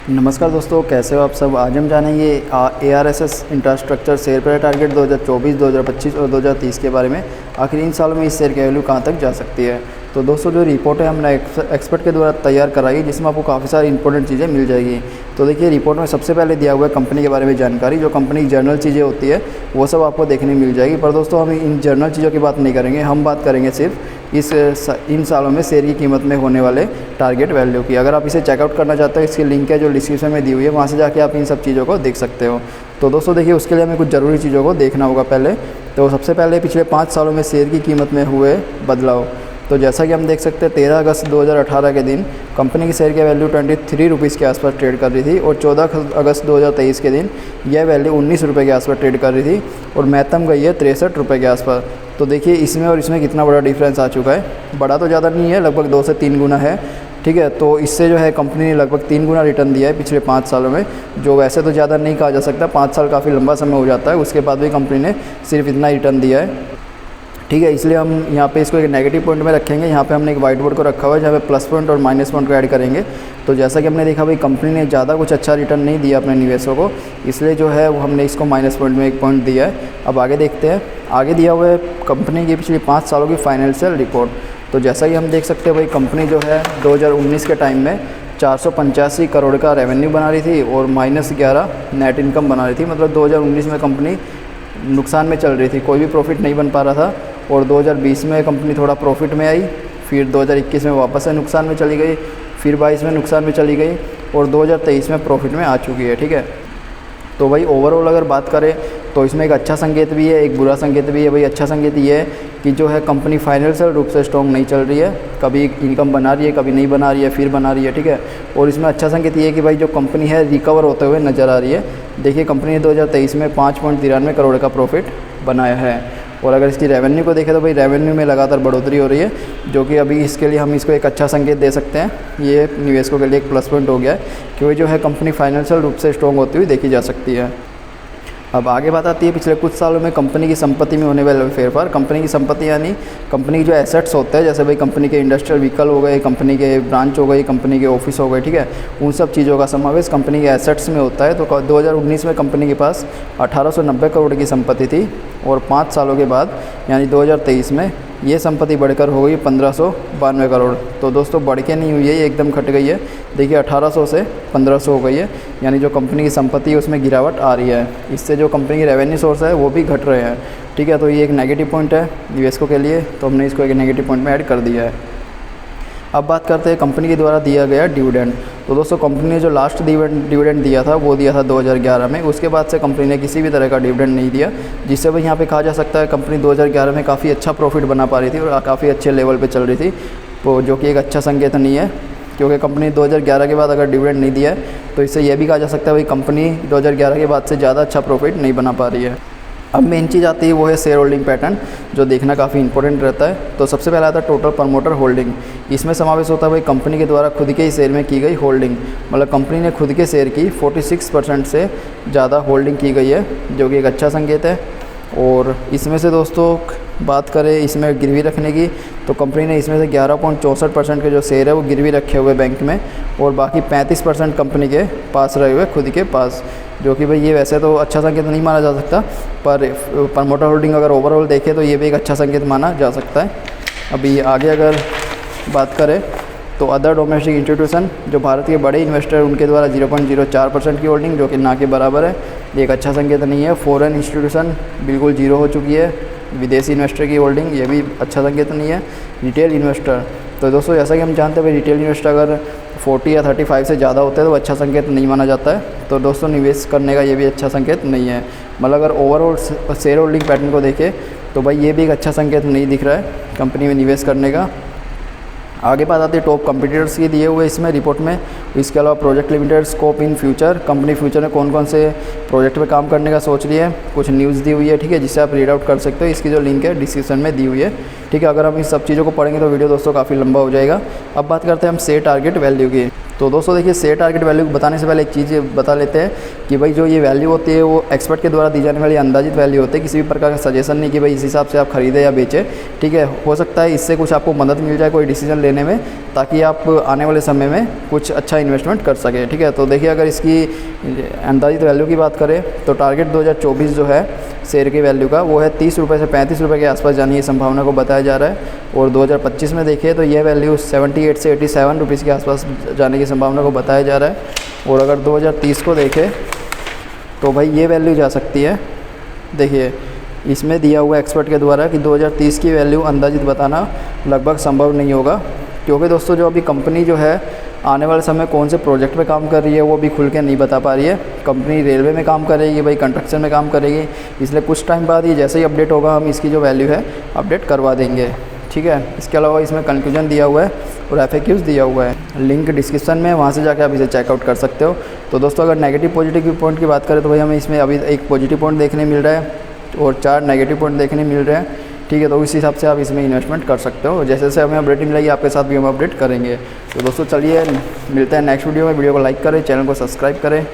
नमस्कार दोस्तों, कैसे हो आप सब। आज हम जानेंगे ARSS infrastructure share price target 2024, 2025 और 2030 के बारे में। आखिर इन सालों में इस शेयर की वैल्यू कहां तक जा सकती है। तो दोस्तों, जो रिपोर्ट है हमने एक्सपर्ट के द्वारा तैयार कराई, जिसमें आपको काफ़ी सारी इंपॉर्टेंट चीज़ें मिल जाएगी। तो देखिए, रिपोर्ट में सबसे पहले दिया हुआ है कंपनी के बारे में जानकारी। जो कंपनी की जर्नल चीज़ें होती है वो सब आपको देखने मिल जाएगी। पर दोस्तों, हम इन जर्नल चीज़ों की बात नहीं करेंगे, हम बात करेंगे सिर्फ इन सालों में शेयर की कीमत में होने वाले टारगेट वैल्यू की। अगर आप इसे चेकआउट करना चाहते हो, इसकी लिंक है जो डिस्क्रिप्शन में दी हुई है, वहाँ से जाके आप इन सब चीज़ों को देख सकते हो। तो दोस्तों देखिए, उसके लिए हमें कुछ ज़रूरी चीज़ों को देखना होगा पहले। तो सबसे पहले पिछले 5 सालों में शेयर की कीमत में हुए बदलाव। तो जैसा कि हम देख सकते हैं, 13 अगस्त 2018 के दिन कंपनी की शेयर की वैल्यू 23 रुपीज़ के आसपास ट्रेड कर रही थी और 14 अगस्त 2023 के दिन यह वैल्यू 19 रुपये के आसपास ट्रेड कर रही थी और महत्तम गई है 63 रुपये के आसपास। तो देखिए, इसमें और इसमें कितना बड़ा डिफरेंस आ चुका है। बड़ा तो ज़्यादा नहीं है, लगभग 2 से 3 गुना है। ठीक है, तो इससे जो है कंपनी ने लगभग 3 गुना रिटर्न दिया है पिछले 5 सालों में, जो वैसे तो ज़्यादा नहीं कहा जा सकता। 5 साल काफ़ी लंबा समय हो जाता है, उसके बाद भी कंपनी ने सिर्फ इतना रिटर्न दिया है। ठीक है, इसलिए हम यहाँ पे इसको एक नेगेटिव पॉइंट में रखेंगे। यहाँ पे हमने एक वाइट बोर्ड को रखा हुआ है, जहाँ पे प्लस पॉइंट और माइनस पॉइंट को ऐड करेंगे। तो जैसा कि हमने देखा भाई, कंपनी ने ज़्यादा कुछ अच्छा रिटर्न नहीं दिया अपने निवेशकों को, इसलिए जो है वो हमने इसको माइनस पॉइंट में एक पॉइंट दिया है। अब आगे देखते हैं। आगे दिया हुआ है कंपनी की पिछले 5 सालों की फाइनेंशियल रिपोर्ट। तो जैसा कि हम देख सकते हैं भाई, कंपनी जो है 2019 के टाइम में 485 करोड़ का रेवेन्यू बना रही थी और -11 नेट इनकम बना रही थी। मतलब 2019 में कंपनी नुकसान में चल रही थी, कोई भी प्रॉफिट नहीं बन पा रहा था। और 2020 में कंपनी थोड़ा प्रॉफिट में आई, फिर 2021 में वापस से नुकसान में चली गई, फिर 22 में नुकसान में चली गई और 2023 में प्रॉफिट में आ चुकी है। ठीक है, तो भाई ओवरऑल अगर बात करें तो इसमें एक अच्छा संकेत भी है, एक बुरा संकेत भी है। भाई अच्छा संकेत ये है कि जो है कंपनी फाइनेंशियल रूप से स्ट्रॉन्ग नहीं चल रही है, कभी इनकम बना रही है, कभी नहीं बना रही है, फिर बना रही है। ठीक है, और इसमें अच्छा संकेत ये है कि भाई जो कंपनी है रिकवर होते हुए नज़र आ रही है। देखिए, कंपनी ने 2023 में 5.93 करोड़ का प्रॉफिट बनाया है। और अगर इसकी रेवेन्यू को देखें तो भाई रेवेन्यू में लगातार बढ़ोतरी हो रही है, जो कि अभी इसके लिए हम इसको एक अच्छा संकेत दे सकते हैं। ये निवेशकों के लिए एक प्लस पॉइंट हो गया है, क्योंकि जो है कंपनी फाइनेंशियल रूप से स्ट्रॉन्ग होती हुई देखी जा सकती है। अब आगे बात आती है पिछले कुछ सालों में कंपनी की संपत्ति में होने वाले फेरफार। कंपनी की संपत्ति यानी कंपनी के जो एसेट्स होते हैं, जैसे भाई कंपनी के इंडस्ट्रियल व्हीकल हो गए, कंपनी के ब्रांच हो गई, कंपनी के ऑफिस हो गए। ठीक है, उन सब चीज़ों का समावेश कंपनी के एसेट्स में होता है। तो 2019 में कंपनी के पास 1890 करोड़ की संपत्ति थी और 5 सालों के बाद यानी 2023 में ये संपत्ति बढ़कर हो गई 1592 करोड़। तो दोस्तों, बढ़ के नहीं हुई है, ये एकदम घट गई है। देखिए, 1800 से 1500 हो गई है, यानी जो कंपनी की संपत्ति है उसमें गिरावट आ रही है। इससे जो कंपनी की रेवेन्यू सोर्स है वो भी घट रहे हैं। ठीक है, तो ये एक नेगेटिव पॉइंट है निवेशकों के लिए, तो हमने इसको एक नेगेटिव पॉइंट में ऐड कर दिया है। अब बात करते हैं कंपनी के द्वारा दिया गया डिविडेंड। तो दोस्तों, कंपनी ने जो लास्ट डिविडेंड दिया था वो दिया था 2011 में। उसके बाद से कंपनी ने किसी भी तरह का डिविडेंड नहीं दिया, जिससे भाई यहाँ पे कहा जा सकता है कंपनी 2011 में काफ़ी अच्छा प्रॉफिट बना पा रही थी और काफ़ी अच्छे लेवल पे चल रही थी, तो जो कि एक अच्छा संकेत नहीं है। क्योंकि कंपनी 2011 के बाद अगर डिविडेंड नहीं दिया है तो इससे यह भी कहा जा सकता है भाई कंपनी 2011 के बाद से ज़्यादा अच्छा प्रॉफिट नहीं बना पा रही है। अब मेन चीज़ आती है वो है शेयर होल्डिंग पैटर्न, जो देखना काफ़ी इंपॉर्टेंट रहता है। तो सबसे पहला आता है टोटल प्रमोटर होल्डिंग। इसमें समावेश होता है भाई कंपनी के द्वारा खुद के ही शेयर में की गई होल्डिंग। मतलब कंपनी ने खुद के शेयर की 46% से ज़्यादा होल्डिंग की गई है, जो कि एक अच्छा संकेत है। और इसमें से दोस्तों बात करें इसमें गिरवी रखने की, तो कंपनी ने इसमें से 11.64% के जो शेयर है वो गिरवी रखे हुए बैंक में, और बाकी 35% कंपनी के पास रहे हुए खुद के पास, जो कि भाई ये वैसे तो अच्छा संकेत नहीं माना जा सकता, पर प्रमोटर होल्डिंग अगर ओवरऑल देखें तो ये भी एक अच्छा संकेत माना जा सकता है। अभी आगे अगर बात करें तो अदर डोमेस्टिक इंस्टीट्यूशन, जो भारत के बड़े इन्वेस्टर उनके द्वारा 0.04% की होल्डिंग, जो कि ना के बराबर है, ये एक अच्छा संकेत नहीं है। फॉरेन इंस्टीट्यूशन बिल्कुल जीरो हो चुकी है, विदेशी इन्वेस्टर की होल्डिंग, ये भी अच्छा संकेत नहीं है। रिटेल इन्वेस्टर, तो दोस्तों जैसा कि हम जानते हैं भाई रिटेल इन्वेस्टर अगर 40 या 35 से ज़्यादा होते हैं तो अच्छा संकेत नहीं माना जाता है। तो दोस्तों, निवेश करने का ये भी अच्छा संकेत नहीं है। मतलब अगर ओवरऑल शेयर होल्डिंग पैटर्न को देखें तो भाई ये भी एक अच्छा संकेत नहीं दिख रहा है कंपनी में निवेश करने का। आगे बात आती है टॉप कंपटीटर्स की दिए हुए इसमें रिपोर्ट में। इसके अलावा project limited, scope in future, company future में कौन कौन से प्रोजेक्ट पे काम करने का सोच रही है, कुछ न्यूज़ दी हुई है। ठीक है, जिससे आप रीड आउट कर सकते हो। इसकी जो लिंक है डिस्क्रिप्शन में दी हुई है। ठीक है, अगर हम इस सब चीज़ों को पढ़ेंगे तो वीडियो दोस्तों काफ़ी लंबा हो जाएगा। अब बात करते हैं हम शेयर टारगेट वैल्यू की। तो दोस्तों देखिए, शेयर टारगेट वैल्यू बताने से पहले एक चीज़ बता लेते हैं कि भाई जो ये वैल्यू होती है वो एक्सपर्ट के द्वारा दी जाने वाली अंदाजित वैल्यू होती है, किसी भी प्रकार का सजेशन नहीं कि भाई इस हिसाब से आप खरीदें या बेचें। ठीक है, हो सकता है इससे कुछ आपको मदद मिल जाए कोई डिसीजन लेने में, ताकि आप आने वाले समय में कुछ अच्छा इन्वेस्टमेंट कर सकें। ठीक है, तो देखिए अगर इसकी अंदाजित वैल्यू की बात करें तो टारगेट 2024 जो है शेयर की वैल्यू का वो है 30 रुपये से 35 रुपये के आसपास जाने की संभावना को बताया जा रहा है। और 2025 में देखिए तो यह वैल्यू 78 से 87 रुपीज़ के आसपास जाने की संभावना को बताया जा रहा है। और अगर 2030 को देखें तो भाई ये वैल्यू जा सकती है, देखिए इसमें दिया हुआ एक्सपर्ट के द्वारा कि 2030 की वैल्यू अंदाजित बताना लगभग संभव नहीं होगा, क्योंकि दोस्तों जो अभी कंपनी जो है आने वाले समय कौन से प्रोजेक्ट पे काम कर रही है वो भी खुल के नहीं बता पा रही है। कंपनी रेलवे में काम करेगी, भाई कंस्ट्रक्शन में काम करेगी, इसलिए कुछ टाइम बाद ये जैसे ही अपडेट होगा हम इसकी जो वैल्यू है अपडेट करवा देंगे। ठीक है, इसके अलावा इसमें कंक्लूजन दिया हुआ है और FAQs दिया हुआ है, लिंक डिस्क्रिप्शन में, वहाँ से जाकर आप इसे चेकआउट कर सकते हो। तो दोस्तों अगर नेगेटिव पॉजिटिव पॉइंट की बात करें तो भाई हमें इसमें अभी एक पॉजिटिव पॉइंट देखने मिल रहा है और 4 नेगेटिव पॉइंट देखने मिल रहे हैं। ठीक है, तो इस हिसाब से आप इसमें इन्वेस्टमेंट कर सकते हो। जैसे जैसे हमें अपडेट मिलेगी आपके साथ भी हम अपडेट करेंगे। तो दोस्तों चलिए मिलते हैं नेक्स्ट वीडियो में। वीडियो को लाइक करें, चैनल को सब्सक्राइब करें।